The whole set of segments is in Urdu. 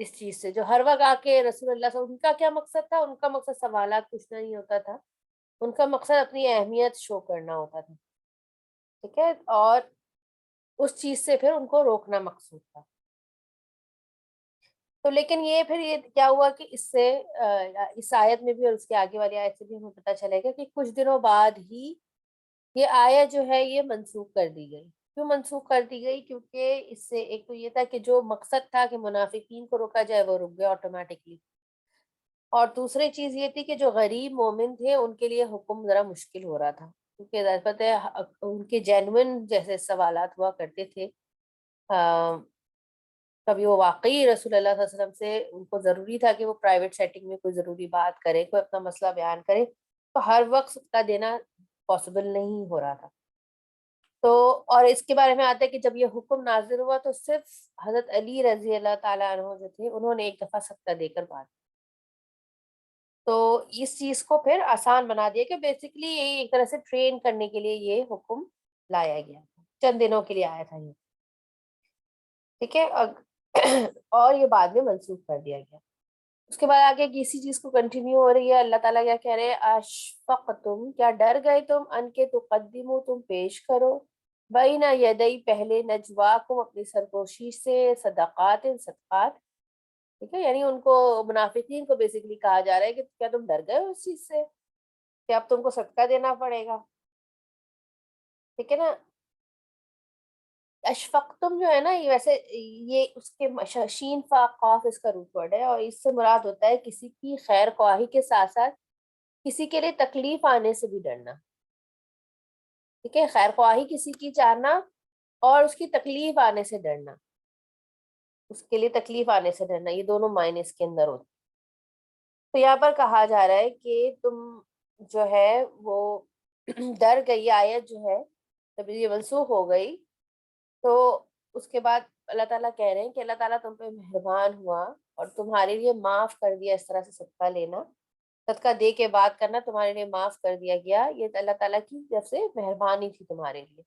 اس چیز سے، جو ہر وقت آ کے رسول اللہ صلی اللہ علیہ وسلم، ان کا کیا مقصد تھا؟ ان کا مقصد سوالات پوچھنا نہیں ہوتا تھا، ان کا مقصد اپنی اہمیت شو کرنا ہوتا تھا، ٹھیک ہے، اور اس چیز سے پھر ان کو روکنا مقصود تھا۔ تو لیکن یہ پھر یہ کیا ہوا کہ اس سے اس آیت میں بھی اور اس کے آگے والی آیت سے بھی ہمیں پتہ چلے گا کہ کچھ دنوں بعد ہی یہ آیت جو ہے یہ منسوخ کر دی گئی۔ کیوں منسوخ کر دی گئی؟ کیونکہ اس سے ایک تو یہ تھا کہ جو مقصد تھا کہ منافقین کو روکا جائے وہ رک گیا آٹومیٹکلی، اور دوسری چیز یہ تھی کہ جو غریب مومن تھے ان کے لیے حکم ذرا مشکل ہو رہا تھا، کیونکہ ظاہر بات ہے ان کے جینوئن جیسے سوالات ہوا کرتے تھے، کبھی وہ واقعی رسول اللہ صلی اللہ علیہ وسلم سے ان کو ضروری تھا کہ وہ پرائیویٹ سیٹنگ میں کوئی ضروری بات کرے، کوئی اپنا مسئلہ بیان کرے، تو ہر وقت صدقہ دینا پاسبل نہیں ہو رہا تھا۔ تو اور اس کے بارے میں آتا ہے کہ جب یہ حکم نازل ہوا تو صرف حضرت علی رضی اللہ تعالیٰ عنہ جو تھے انہوں نے ایک دفعہ صدقہ دے کر بات، تو اس چیز کو پھر آسان بنا دیا کہ بیسیکلی یہ ایک طرح سے ٹرین کرنے کے لیے یہ حکم لایا گیا تھا، چند دنوں کے لیے آیا تھا یہ، ٹھیک ہے، اور یہ بعد میں منسوخ کر دیا گیا۔ اس کے بعد آگے کسی چیز کو کنٹینیو ہو رہی ہے، اللہ تعالیٰ کیا کہہ رہے ہیں؟ اشفقتم، کیا ڈر گئے تم، ان کے تقدمو، تم پیش کرو، بین یدئی، پہلے، نجواکم، اپنی سرگوشی سے، صدقات، صدقات، ٹھیک ہے، یعنی ان کو منافقین کو بیسیکلی کہا جا رہا ہے کہ کیا تم ڈر گئے ہو اس چیز سے کہ اب تم کو صدقہ دینا پڑے گا، ٹھیک ہے نا۔ اشفقتم جو ہے نا، یہ ویسے یہ اس کے شین فا قاف اس کا روٹ ورڈ ہے، اور اس سے مراد ہوتا ہے کسی کی خیر خواہی کے ساتھ ساتھ کسی کے لیے تکلیف آنے سے بھی ڈرنا، ٹھیک ہے، خیر خواہی کسی کی چاہنا اور اس کی تکلیف آنے سے ڈرنا، اس کے لیے تکلیف آنے سے ڈرنا، یہ دونوں معنی اس کے اندر ہوتے ہیں۔ تو یہاں پر کہا جا رہا ہے کہ تم جو ہے وہ ڈر گئی، آیت جو ہے جب یہ منسوخ ہو گئی تو اس کے بعد اللہ تعالیٰ کہہ رہے ہیں کہ اللہ تعالیٰ تم پہ مہربان ہوا اور تمہارے لیے معاف کر دیا، اس طرح سے صدقہ لینا، صدقہ دے کے بات کرنا تمہارے لیے معاف کر دیا گیا، یہ اللہ تعالیٰ کی طرف سے مہربانی تھی تمہارے لیے۔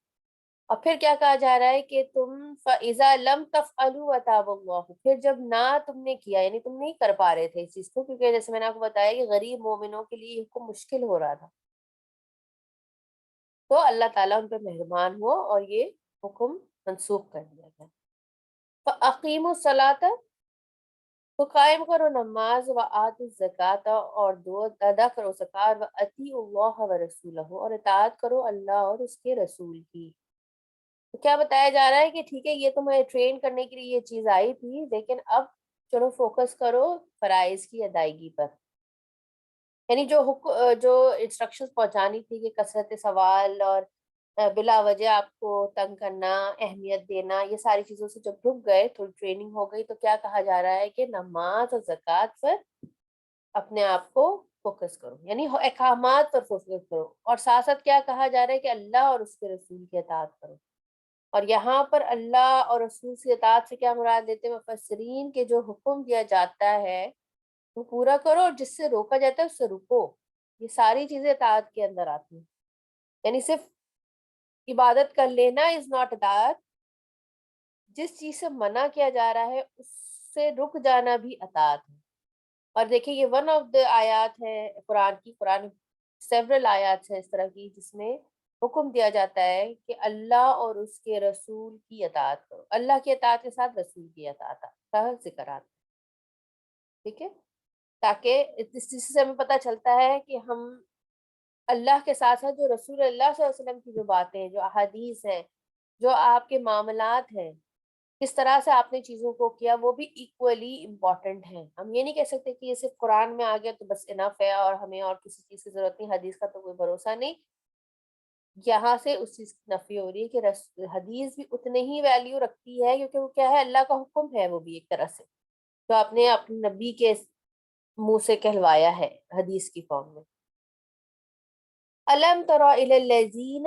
اور پھر کیا کہا جا رہا ہے کہ تم فَإِذَا لَمْ تَفْعَلُوا وَتَابَ اللَّهُ، پھر جب نہ تم نے کیا، یعنی تم نہیں کر پا رہے تھے اس چیز کو، کیونکہ جیسے میں نے آپ کو بتایا کہ غریب مومنوں کے لیے حکم مشکل ہو رہا تھا، تو اللہ تعالیٰ ان پہ مہربان ہوا اور یہ حکم منسوخ کر دیا گیا۔ فَأَقِیمُوا الصَّلَاةَ، تو قائم کرو نماز، وآتوا الزکوٰۃ، اور دو ادا کرو زکوٰۃ، وأطیعوا اللہ ورسولہ، اور اطاعت کرو اللہ اور اس کے رسول کی۔ تو کیا بتایا جا رہا ہے کہ ٹھیک ہے یہ تمہیں ٹرین کرنے کے لیے یہ چیز آئی تھی، لیکن اب چلو فوکس کرو فرائض کی ادائیگی پر، یعنی جو انسٹرکشنز پہنچانی تھی کہ کثرت سوال اور بلا وجہ آپ کو تنگ کرنا، اہمیت دینا، یہ ساری چیزوں سے جب رک گئے، تھوڑی ٹریننگ ہو گئی، تو کیا کہا جا رہا ہے کہ نماز اور زکوٰۃ پر اپنے آپ کو فوکس کرو، یعنی احکامات پر فوکس کرو، اور ساتھ ساتھ کیا کہا جا رہا ہے کہ اللہ اور اس کے رسول کی اطاعت کرو۔ اور یہاں پر اللہ اور رسول کی اطاعت سے کیا مراد دیتے ہیں مفسرین، کے جو حکم دیا جاتا ہے وہ پورا کرو، اور جس سے روکا جاتا ہے اس سے رکو، یہ ساری چیزیں اطاعت کے اندر آتی ہیں، یعنی صرف عبادت کر لینا از ناٹ اطاعت، جس چیز سے منع کیا جا رہا ہے اس سے رک جانا بھی اطاعت ہے۔ اور دیکھیں یہ ون آف دا آیات ہے قرآن کی، قرآن سیورل آیات ہے اس طرح کی جس میں حکم دیا جاتا ہے کہ اللہ اور اس کے رسول کی اطاعت کرو، اللہ کی اطاعت کے ساتھ رسول کی اطاعت کا ذکر آتا ہے، ٹھیک ہے، تاکہ اس چیز سے ہمیں پتہ چلتا ہے کہ ہم اللہ کے ساتھ ساتھ جو رسول اللہ صلی اللہ علیہ وسلم کی جو باتیں ہیں، جو احادیث ہیں، جو آپ کے معاملات ہیں، کس طرح سے آپ نے چیزوں کو کیا، وہ بھی ایکولی امپورٹنٹ ہیں۔ ہم یہ نہیں کہہ سکتے کہ یہ صرف قرآن میں آ گیا تو بس انف ہے اور ہمیں اور کسی چیز کی ضرورت نہیں، حدیث کا تو کوئی بھروسہ نہیں، یہاں سے اس چیز کی نفی ہو رہی ہے کہ حدیث بھی اتنے ہی ویلیو رکھتی ہے، کیونکہ وہ کیا ہے، اللہ کا حکم ہے، وہ بھی ایک طرح سے جو آپ نے اپنے نبی کے منہ سے کہلوایا ہے حدیث کی فارم میں۔ الم تر الی الذین،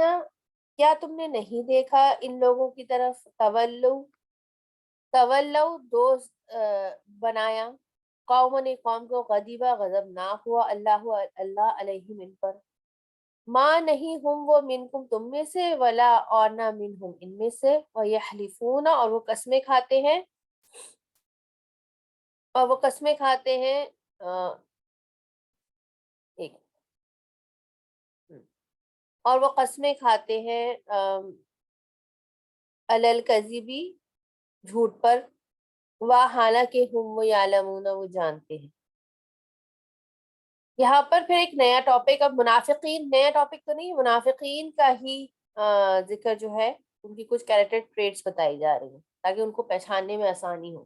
کیا تم نے نہیں دیکھا ان لوگوں کی طرف، دوست بنایا، قوم نے قوم کو، غضبہ غضبناک ہوا، اللہ علیہم ان پر، ماں نہیں ہم وہ منکم تم میں سے، ولا اور نہ منہم ان میں سے، ویحلفون اور وہ قسمیں کھاتے ہیں، اور وہ قسمیں کھاتے ہیں ایک اور وہ قسمیں کھاتے ہیں علل کذبی، جھوٹ پر، حالانکہ ہم وہ یعلمون، وہ جانتے ہیں۔ یہاں پر پھر ایک نیا ٹاپک، اب منافقین، نیا ٹاپک تو نہیں، منافقین کا ہی ذکر جو ہے، ان کی کچھ کیریکٹر ٹریٹس بتائی جا رہی ہیں تاکہ ان کو پہچاننے میں آسانی ہو۔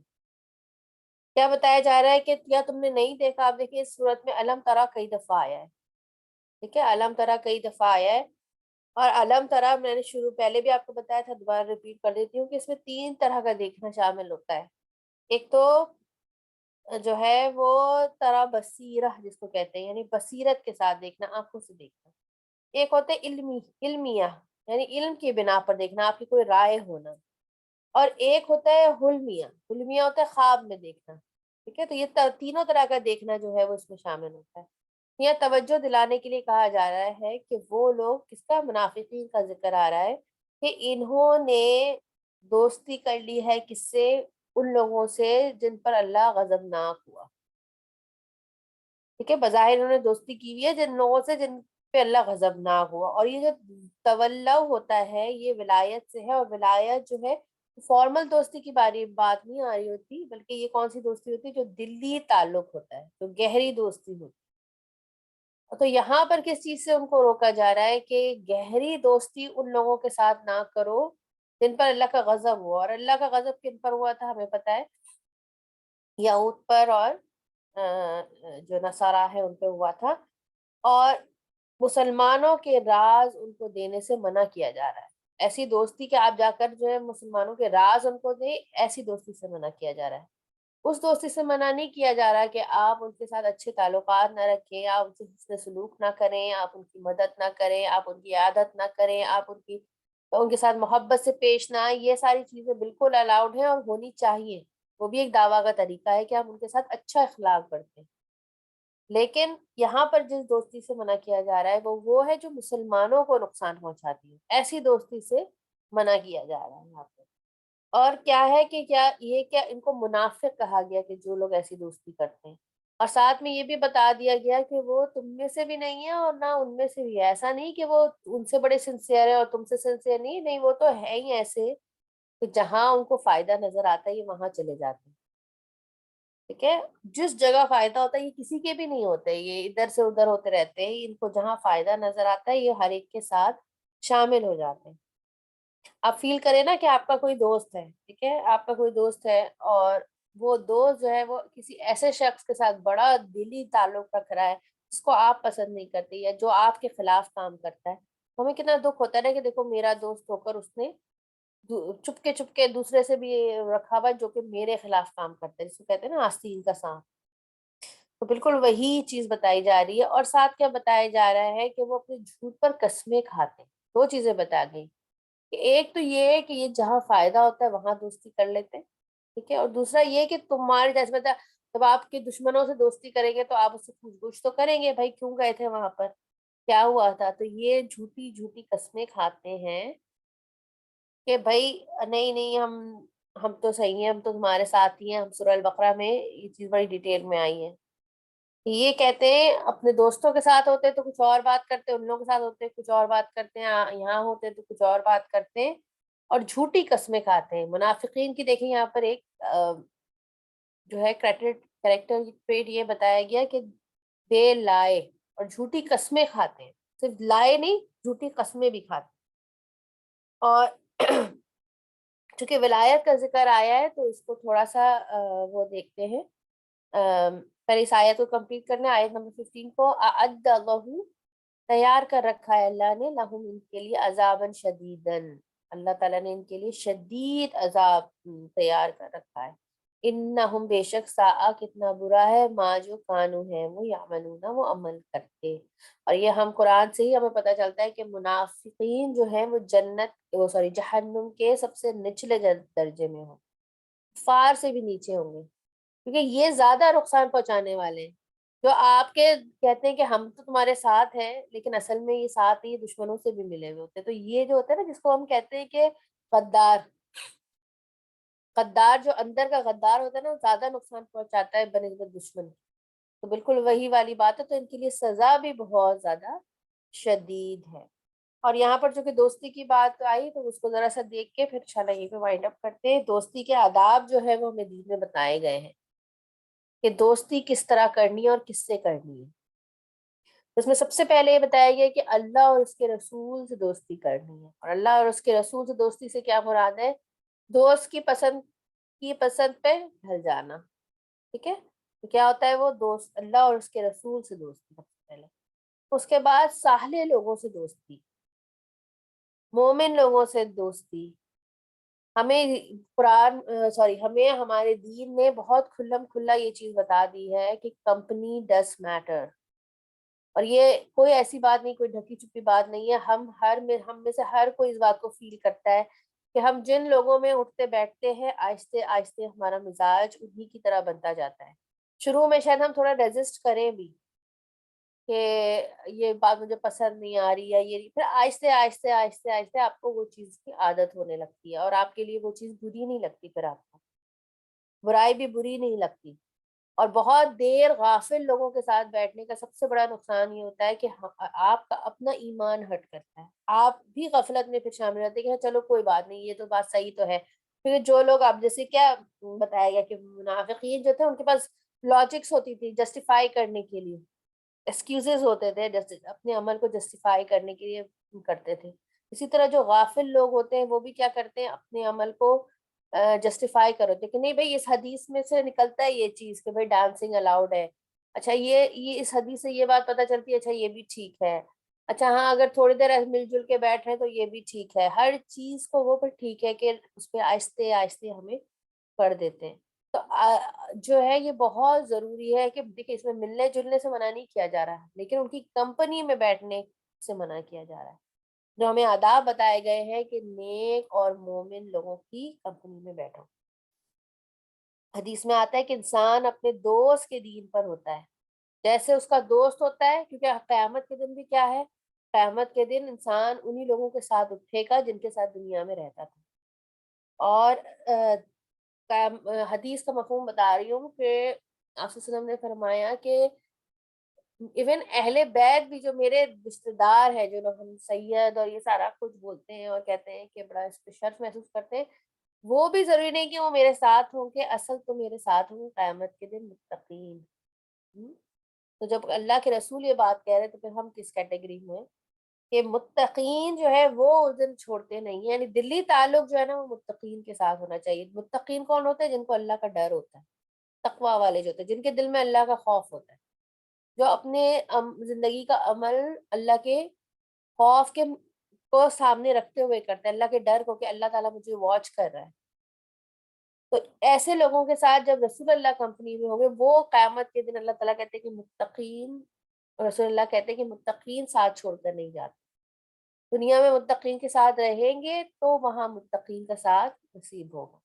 کیا بتایا جا رہا ہے کہ کیا تم نے نہیں دیکھا، آپ دیکھیے اس صورت میں علم ترا کئی دفعہ آیا ہے، ٹھیک ہے، علم ترا کئی دفعہ آیا ہے۔ اور علم ترا میں نے شروع پہلے بھی آپ کو بتایا تھا، دوبارہ ریپیٹ کر دیتی ہوں کہ اس میں 3 طرح کا دیکھنا شامل ہوتا ہے۔ ایک تو جو ہے وہ ترا بصیرہ جس کو کہتے ہیں، یعنی بصیرت کے ساتھ دیکھنا، آنکھوں سے دیکھنا۔ ایک ہوتا ہے علمیہ، یعنی علم کی بنا پر دیکھنا، آپ کی کوئی رائے ہونا۔ اور ایک ہوتا ہے حلمیہ، حلمیہ ہوتا ہے خواب میں دیکھنا، ٹھیک ہے۔ تو یہ تینوں طرح کا دیکھنا جو ہے وہ اس میں شامل ہوتا ہے۔ یہ توجہ دلانے کے لیے کہا جا رہا ہے کہ وہ لوگ، کس کا، منافقین کا ذکر آ رہا ہے کہ انہوں نے دوستی کر لی ہے کس سے، ان لوگوں سے جن پر اللہ غضبناک ہوا، ٹھیک ہے۔ بظاہر انہوں نے دوستی کی ہوئی ہے جن لوگوں سے جن پہ اللہ غضبناک ہوا۔ اور یہ جو تولو ہوتا ہے یہ ولایت سے ہے، اور ولایت جو ہے فارمل دوستی کی بات نہیں آ رہی ہوتی، بلکہ یہ کون سی دوستی ہوتی ہے، جو دلی تعلق ہوتا ہے، جو گہری دوستی ہوتی ہے۔ تو یہاں پر کس چیز سے ان کو روکا جا رہا ہے کہ گہری دوستی ان لوگوں کے ساتھ نہ کرو جن پر اللہ کا غضب ہوا۔ اور اللہ کا غضب کن پر ہوا تھا ہمیں پتا ہے، یہود پر اور جو نصارہ ہے ان پہ ہوا تھا۔ اور مسلمانوں کے راز ان کو دینے سے منع کیا جا رہا ہے، ایسی دوستی کہ آپ جا کر جو ہے مسلمانوں کے راز ان کو دیں، ایسی دوستی سے منع کیا جا رہا ہے۔ اس دوستی سے منع نہیں کیا جا رہا کہ آپ ان کے ساتھ اچھے تعلقات نہ رکھیں، آپ ان سے حسن سلوک نہ کریں، آپ ان کی مدد نہ کریں، آپ ان کی عادت نہ کریں، آپ ان کے ساتھ محبت سے پیش نہ آئیں۔ یہ ساری چیزیں بالکل الاؤڈ ہیں اور ہونی چاہیے، وہ بھی ایک دعویٰ کا طریقہ ہے کہ آپ ان کے ساتھ اچھا اخلاق برتیں۔ لیکن یہاں پر جس دوستی سے منع کیا جا رہا ہے وہ ہے جو مسلمانوں کو نقصان پہنچاتی ہے، ایسی دوستی سے منع کیا جا رہا ہے یہاں پہ۔ اور کیا ہے کہ کیا ان کو منافق کہا گیا کہ جو لوگ ایسی دوستی کرتے ہیں، اور ساتھ میں یہ بھی بتا دیا گیا کہ وہ تم میں سے بھی نہیں ہے اور نہ ان میں سے بھی ہے۔ ایسا نہیں کہ وہ ان سے بڑے سنسیئر ہے اور تم سے سنسیئر نہیں، نہیں، وہ تو ہے ہی ایسے کہ جہاں ان کو فائدہ نظر آتا ہے یہ وہاں چلے جاتے ہیں، ٹھیک ہے۔ جس جگہ فائدہ ہوتا ہے، یہ کسی کے بھی نہیں ہوتے، یہ ادھر سے ادھر ہوتے رہتے ہیں، ان کو جہاں فائدہ نظر آتا ہے یہ ہر ایک کے ساتھ شامل ہو جاتے ہیں۔ آپ فیل کریں نا کہ آپ کا کوئی دوست ہے، ٹھیک ہے، آپ کا کوئی دوست ہے اور وہ دوست جو ہے وہ کسی ایسے شخص کے ساتھ بڑا دلی تعلق رکھ رہا ہے جس کو آپ پسند نہیں کرتے یا جو آپ کے خلاف کام کرتا ہے، تو ہمیں کتنا دکھ ہوتا ہے نا کہ دیکھو میرا دوست ہو کر اس نے چپ کے دوسرے سے بھی رکھا ہوا ہے جو کہ میرے خلاف کام کرتا ہے، جس کو کہتے ہیں نا آستین کا سانپ۔ تو بالکل وہی چیز بتائی جا رہی ہے، اور ساتھ کیا بتایا جا رہا ہے کہ وہ اپنے جھوٹ پر قسمیں کھاتے ہیں۔ 2 چیزیں بتا گئی کہ ایک تو یہ ہے کہ یہ جہاں فائدہ ہوتا ہے وہاں دوستی کر لیتے ہیں، ٹھیک ہے، اور دوسرا یہ کہ تمہارے جیسے بتا، جب آپ کے دشمنوں سے دوستی کریں گے تو آپ اس سے پوچھ گچھ تو کریں گے، بھائی کیوں گئے تھے وہاں پر، کیا ہوا تھا۔ تو یہ جھوٹی جھوٹی قسمیں کھاتے ہیں کہ بھائی نہیں نہیں، ہم تو صحیح ہیں، ہم تو تمہارے ساتھ ہی ہیں۔ ہم سورہ البقرہ میں یہ چیز بڑی ڈیٹیل میں آئی ہے، یہ کہتے ہیں اپنے دوستوں کے ساتھ ہوتے تو کچھ اور بات کرتے، ان لوگوں کے ساتھ ہوتے کچھ اور بات کرتے ہیں، یہاں ہوتے تو کچھ اور بات کرتے ہیں، اور جھوٹی قسمیں کھاتے ہیں۔ منافقین کی دیکھیں یہاں پر ایک جو ہے کریکٹر ٹریٹ یہ بتایا گیا کہ دے لائے اور جھوٹی قسمیں کھاتے ہیں، صرف لائے نہیں، جھوٹی قسمیں بھی کھاتے ہیں۔ اور چونکہ ولایت کا ذکر آیا ہے تو اس کو تھوڑا سا وہ دیکھتے ہیں، پہلے اس آیت کو کمپلیٹ کرنے، آیت نمبر 15 کو، اعد اللہ، تیار کر رکھا ہے اللہ نے، لہم، ان کے لیے، عذابً شدیدً، اللہ تعالیٰ نے ان کے لیے شدید عذاب تیار کر رکھا ہے۔ انہم، بے شک، ساء، کتنا برا ہے، ما، جو کانو ہے وہ، یعملون، وہ عمل کرتے۔ اور یہ ہم قرآن سے ہی ہمیں پتہ چلتا ہے کہ منافقین جو ہیں وہ جہنم کے سب سے نچلے درجے میں ہوں، فار سے بھی نیچے ہوں گے، کیونکہ یہ زیادہ نقصان پہنچانے والے ہیں۔ جو آپ کے کہتے ہیں کہ ہم تو تمہارے ساتھ ہیں، لیکن اصل میں یہ ساتھ ہی دشمنوں سے بھی ملے ہوئے ہوتے ہیں۔ تو یہ جو ہوتا ہے نا جس کو ہم کہتے ہیں کہ غدار، غدار جو اندر کا غدار ہوتا ہے نا، وہ زیادہ نقصان پہنچاتا ہے بنسبت دشمن کے. تو بالکل وہی والی بات ہے. تو ان کے لیے سزا بھی بہت زیادہ شدید ہے. اور یہاں پر جو کہ دوستی کی بات آئی تو اس کو ذرا سا دیکھ کے پھر انشاءاللہ یہیں پہ وائنڈ اپ کرتے ہیں. دوستی کے آداب جو ہے وہ ہمیں دین میں بتائے گئے ہیں کہ دوستی کس طرح کرنی ہے اور کس سے کرنی ہے. اس میں سب سے پہلے یہ بتایا گیا کہ اللہ اور اس کے رسول سے دوستی کرنی ہے. اور اللہ اور اس کے رسول سے دوستی سے کیا مراد ہے؟ دوست کی پسند پہ ڈھل جانا. ٹھیک ہے. تو کیا ہوتا ہے وہ دوست؟ اللہ اور اس کے رسول سے دوستی سب سے پہلے. اس کے بعد صالح لوگوں سے دوستی، مومن لوگوں سے دوستی. ہمیں ہمیں ہمارے دین نے بہت کھلم کھلا یہ چیز بتا دی ہے کہ کمپنی ڈز میٹر. اور یہ کوئی ایسی بات نہیں، کوئی ڈھکی چھپی بات نہیں ہے. ہم میں سے ہر کوئی اس بات کو فیل کرتا ہے کہ ہم جن لوگوں میں اٹھتے بیٹھتے ہیں آہستہ آہستہ ہمارا مزاج انہی کی طرح بنتا جاتا ہے. شروع میں شاید ہم تھوڑا ریزسٹ کریں بھی کہ یہ بات مجھے پسند نہیں آ رہی ہے، یہ پھر آہستہ آہستہ آہستہ آہستہ آپ کو وہ چیز کی عادت ہونے لگتی ہے اور آپ کے لیے وہ چیز بری نہیں لگتی. پھر آپ کو برائی بھی بری نہیں لگتی. اور بہت دیر غافل لوگوں کے ساتھ بیٹھنے کا سب سے بڑا نقصان یہ ہوتا ہے کہ آپ کا اپنا ایمان ہٹ کرتا ہے. آپ بھی غفلت میں پھر شامل ہوتے ہیں کہ ہاں چلو کوئی بات نہیں، یہ تو بات صحیح تو ہے. پھر جو لوگ آپ جیسے کیا بتایا گیا کہ منافقین جو تھے ان کے پاس لاجکس ہوتی تھی جسٹیفائی کرنے کے لیے، ایکسکیوزز ہوتے تھے اپنے عمل کو جسٹیفائی کرنے کے لیے کرتے تھے. اسی طرح جو غافل لوگ ہوتے ہیں وہ بھی کیا کرتے ہیں؟ اپنے عمل کو جسٹیفائی کرو کہ نہیں بھائی اس حدیث میں سے نکلتا ہے یہ چیز کہ بھائی ڈانسنگ الاؤڈ ہے. اچھا یہ اس حدیث سے یہ بات پتہ چلتی ہے، اچھا یہ بھی ٹھیک ہے. اچھا ہاں اگر تھوڑی دیر مل جل کے بیٹھ رہے ہیں تو یہ بھی ٹھیک ہے. ہر چیز کو وہ پھر ٹھیک ہے کہ اس پہ آہستہ آہستہ ہمیں کر دیتے ہیں. تو جو ہے یہ بہت ضروری ہے کہ دیکھیں اس میں ملنے جلنے سے منع نہیں کیا جا رہا ہے لیکن ان کی کمپنی میں بیٹھنے سے منع کیا جا رہا ہے. جو ہمیں آداب بتائے گئے ہیں کہ نیک اور مومن لوگوں کی کمپنی میں بیٹھو. حدیث میں آتا ہے کہ انسان اپنے دوست کے دین پر ہوتا ہے جیسے اس کا دوست ہوتا ہے. کیونکہ قیامت کے دن بھی کیا ہے؟ قیامت کے دن انسان انہی لوگوں کے ساتھ اٹھے گا جن کے ساتھ دنیا میں رہتا تھا. اور حدیث کا مفہوم بتا رہی ہوں کہ آپ صلی اللہ علیہ وسلم نے فرمایا کہ ایون اہل بیت بھی جو میرے رشتے دار ہے، جو لوگ ہم سید اور یہ سارا کچھ بولتے ہیں اور کہتے ہیں کہ بڑا اس پہ شرف محسوس کرتے ہیں، وہ بھی ضروری نہیں کہ وہ میرے ساتھ ہوں. کہ اصل تو میرے ساتھ ہوں قیامت کے دن متقین. تو جب اللہ کے رسول یہ بات کہہ رہے تو پھر ہم کس کیٹیگری میں ہیں؟ کہ متقین جو ہے وہ اس دن چھوڑتے نہیں ہیں. یعنی دلی تعلق جو ہے نا وہ متقین کے ساتھ ہونا چاہیے. متقین کون ہوتے ہیں؟ جن کو اللہ کا ڈر ہوتا ہے، تقوی والے جو ہوتے ہیں جن کے دل میں اللہ کا خوف ہوتا ہے، جو اپنے زندگی کا عمل اللہ کے خوف کے کو سامنے رکھتے ہوئے کرتے ہیں، اللہ کے ڈر کو کہ اللہ تعالیٰ مجھے واچ کر رہا ہے. تو ایسے لوگوں کے ساتھ جب رسول اللہ کمپنی میں ہوں گے وہ قیامت کے دن اللہ تعالیٰ کہتے ہیں کہ متقین، رسول اللہ کہتے ہیں کہ متقین ساتھ چھوڑ کر نہیں جاتے. دنیا میں متقین کے ساتھ رہیں گے تو وہاں متقین کا ساتھ نصیب ہوگا.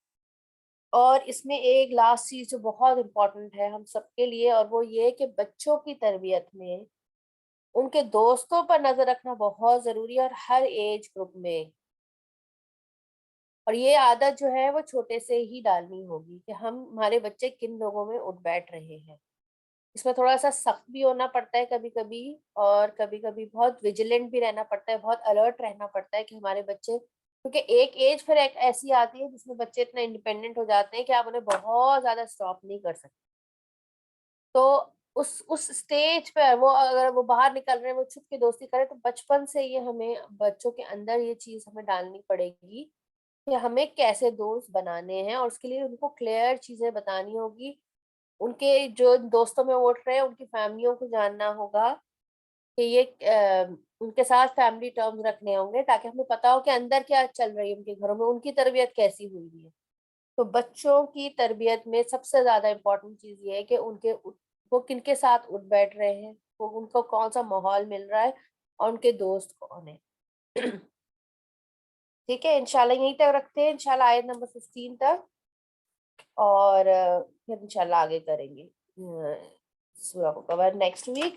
اور اس میں ایک لاسٹ چیز جو بہت امپورٹنٹ ہے ہم سب کے لیے، اور وہ یہ کہ بچوں کی تربیت میں ان کے دوستوں پر نظر رکھنا بہت ضروری ہے اور ہر ایج گروپ میں. اور یہ عادت جو ہے وہ چھوٹے سے ہی ڈالنی ہوگی کہ ہمارے بچے کن لوگوں میں اٹھ بیٹھ رہے ہیں. اس میں تھوڑا سا سخت بھی ہونا پڑتا ہے کبھی کبھی، اور کبھی کبھی بہت ویجیلنٹ بھی رہنا پڑتا ہے، بہت الرٹ رہنا پڑتا ہے کہ ہمارے بچے، کیونکہ ایک ایج پھر ایک ایسی آتی ہے جس میں بچے اتنا انڈیپینڈنٹ ہو جاتے ہیں کہ آپ انہیں بہت زیادہ اسٹاپ نہیں کر سکتے. تو اس اسٹیج پہ وہ اگر وہ باہر نکل رہے ہیں، وہ چھپ کے دوستی کرے، تو بچپن سے یہ ہمیں بچوں کے اندر یہ چیز ہمیں ڈالنی پڑے گی کہ ہمیں کیسے دوست بنانے ہیں. اور اس کے لیے ان کو کلیئر چیزیں بتانی ہوگی. ان کے جو دوستوں میں اٹھ رہے ہیں ان کی فیملیوں کو جاننا ہوگا کہ یہ ان کے ساتھ فیملی ٹرمز رکھنے ہوں گے تاکہ ہمیں پتا ہو کہ اندر کیا چل رہی ہے ان کے گھروں میں، ان کی تربیت کیسی ہوئی ہے. تو بچوں کی تربیت میں سب سے زیادہ امپورٹنٹ چیز یہ ہے کہ وہ کن کے ساتھ اٹھ بیٹھ رہے ہیں، وہ ان کو کون سا ماحول مل رہا ہے اور ان کے دوست کون ہیں. ٹھیک ہے، انشاءاللہ یہیں تک رکھتے ہیں، انشاءاللہ آیت نمبر 15 تک، اور پھر انشاءاللہ آگے کریں گے سورہ کو کور نیکسٹ ویک.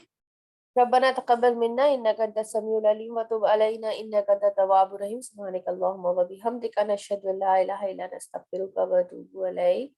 ربنا تقبل منا انك انت السميع العليم وتب علينا انك انت التواب الرحيم سبحانك اللهم وبحمدك نشهد ان لا اله الا انت نستغفرك ونتوب اليك